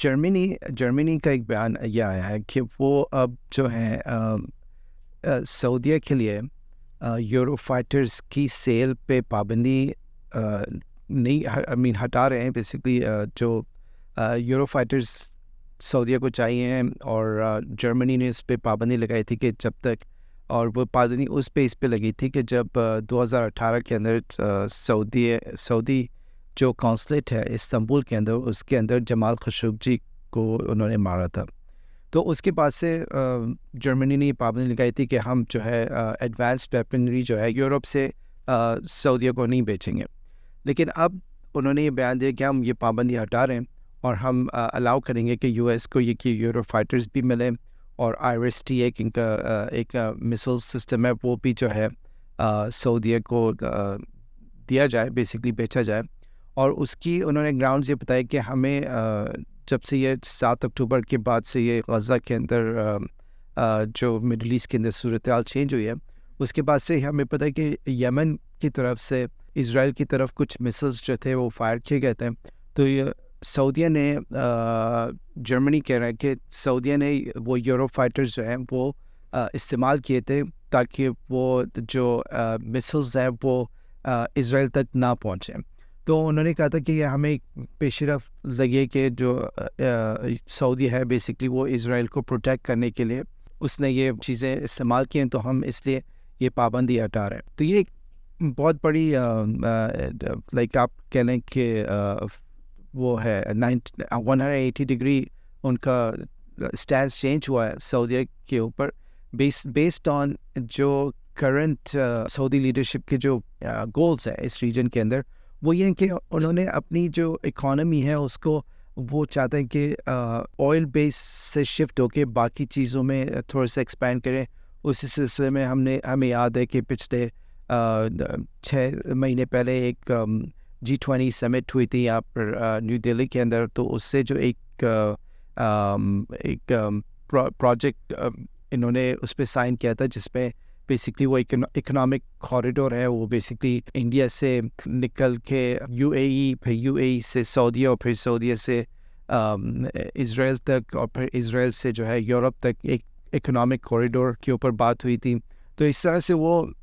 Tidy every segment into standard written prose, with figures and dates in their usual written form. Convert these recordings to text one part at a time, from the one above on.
Germany का एक बयान ये आया है कि वो अब जो है सऊदीया के लिए यूरो फाइटर्स की सेल पे पाबंदी नहीं हटा रहे हैं बेसिकली। जो यूरो फाइटर्स सऊदीया को चाहिए और जर्मनी ने उस पर पाबंदी लगाई थी कि जब तक, और वो पाबंदी उस बेस पे लगी थी कि जब 2018 के अंदर सऊदी जो कौंसलेट है इस्तांबुल के अंदर, उसके अंदर जमाल खशोगी को उन्होंने मारा था। तो उसके बाद से जर्मनी ने पाबंदी लगाई थी कि हम जो है एडवांस्ड वेपनरी जो है यूरोप से सऊदीया को नहीं बेचेंगे। लेकिन अब उन्होंने ये बयान दिया कि हम ये पाबंदी हटा रहे हैं और हम अलाउ करेंगे कि यूएस को ये कि यूरो फाइटर्स भी मिले, और IRST एक मिसाइल सिस्टम है वो भी जो है सऊदीया को दिया जाए, बेसिकली बेचा जाए। और उसकी उन्होंने ग्राउंड ये बताया कि हमें जब से ये 7 अक्टूबर के बाद से ये गज़ा के अंदर जो मिडल ईस्ट के अंदर सूरत हाल चेंज हुई है, उसके बाद से हमें पता है कि यमन की तरफ से इज़राइल की तरफ कुछ मिसाइल्स जो थे वो फायर किए गए थे। तो ये सऊदीया ने जर्मनी कह रहा है कि सऊदीया ने वो यूरो फाइटर्स जो हैं वो इस्तेमाल किए थे ताकि वो जो मिसाइल्स हैं वो इज़राइल तक ना पहुँचें। तो उन्होंने कहा था कि ये हमें पेशरफ लगे कि जो सऊदी है बेसिकली वो इज़राइल को प्रोटेक्ट करने के लिए उसने ये चीज़ें इस्तेमाल की हैं, तो हम इसलिए ये पाबंदी हटा रहे हैं। तो ये एक बहुत बड़ी लाइक आप कह लें कि वो है 180 डिग्री उनका स्टैंड चेंज हुआ है सऊदी के ऊपर, बेस्ड ऑन जो करंट सऊदी लीडरशिप के जो गोल्स हैं इस रीजन के अंदर। वो ये हैं कि उन्होंने अपनी जो इकॉनमी है उसको वो चाहते हैं कि ऑयल बेस से शिफ्ट होके बाकी चीज़ों में थोड़ा सा एक्सपैंड करें। उसी सिलसिले में हमें याद है कि पिछले 6 महीने पहले एक G20 समिट हुई थी यहाँ पर न्यू दिल्ली के अंदर। तो उससे जो एक प्रोजेक्ट इन्होंने उस पर साइन किया था जिसमें बेसिकली वो इकोनॉमिक कॉरिडोर है, वो बेसिकली इंडिया से निकल के UAE, फिर UAE से सऊदीया, और फिर सऊदीया से इज़राइल तक, और फिर इज़राइल से जो है यूरोप तक एक इकोनॉमिक कॉरिडोर के ऊपर बात हुई थी। तो इस तरह से वो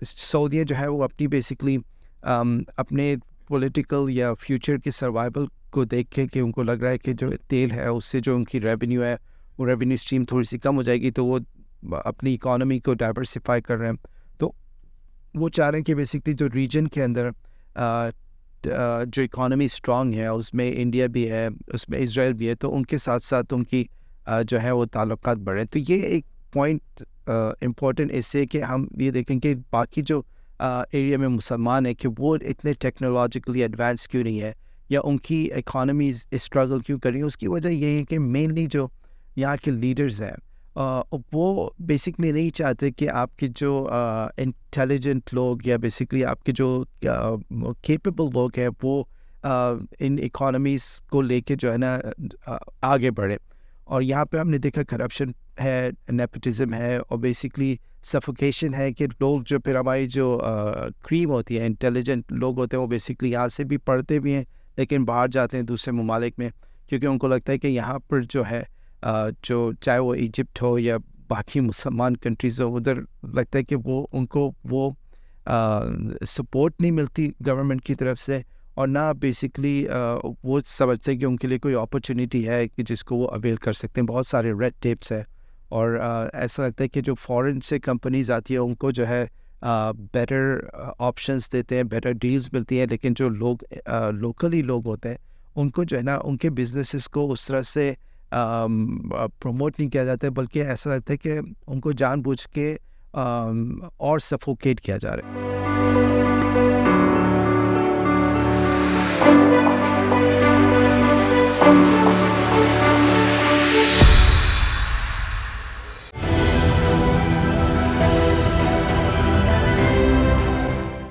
सऊदीया जो है वो अपनी बेसिकली अपने पॉलिटिकल या फ्यूचर के सर्वाइवल को देख के कि उनको लग रहा है कि जो तेल है उससे जो उनकी रेवेन्यू है वो रेवेन्यू स्ट्रीम थोड़ी सी कम हो जाएगी, तो वो अपनी इकोनॉमी को डाइवर्सिफाई कर रहे हैं। तो वो चाह रहे हैं कि बेसिकली जो रीजन के अंदर जो इकोनॉमी स्ट्रांग है उसमें इंडिया भी है, उसमें इज़राइल भी है, तो उनके साथ साथ उनकी जो है वो ताल्लुकात बढ़े। तो ये एक पॉइंट इम्पोर्टेंट इससे कि हम ये देखें कि बाकी जो एरिया में मुसलमान है कि वो इतने टेक्नोलॉजिकली एडवांस क्यों नहीं है, या उनकी इकोनॉमीज स्ट्रगल क्यों कर रही है। उसकी वजह यही है कि मेनली जो यहाँ के लीडर्स हैं वो बेसिकली नहीं चाहते कि आपके जो इंटेलिजेंट लोग या बेसिकली आपके जो कैपेबल लोग हैं वो इन इकोनॉमीज़ को लेके जो है ना आगे बढ़े। और यहाँ पे हमने देखा करप्शन है, नेपोटिज्म है, और बेसिकली सफोकेशन है कि लोग जो फिर हमारी जो क्रीम होती है, इंटेलिजेंट लोग होते हैं, वो बेसिकली यहाँ से भी पढ़ते भी हैं लेकिन बाहर जाते हैं दूसरे ममालिक में, क्योंकि उनको लगता है कि यहाँ पर जो है जो चाहे वो इजिप्ट हो या बाकी मुसलमान कंट्रीज़ हो, उधर लगता है कि वो उनको वो सपोर्ट नहीं मिलती गवर्नमेंट की तरफ से, और ना बेसिकली वो समझते हैं कि उनके लिए कोई अपॉर्चुनिटी है कि जिसको वो अवेल कर सकते हैं। बहुत सारे रेड टेप्स है, और ऐसा लगता है कि जो फॉरेन से कंपनीज आती है उनको जो है बेटर ऑप्शंस देते हैं, बेटर डील्स मिलती हैं, लेकिन जो लोग लोकली लोग होते हैं उनको जो है ना उनके बिजनेसेस को उस तरह से प्रमोट नहीं किया जाता है, बल्कि ऐसा लगता है कि उनको जानबूझ के और सफोकेट किया जा रहा है।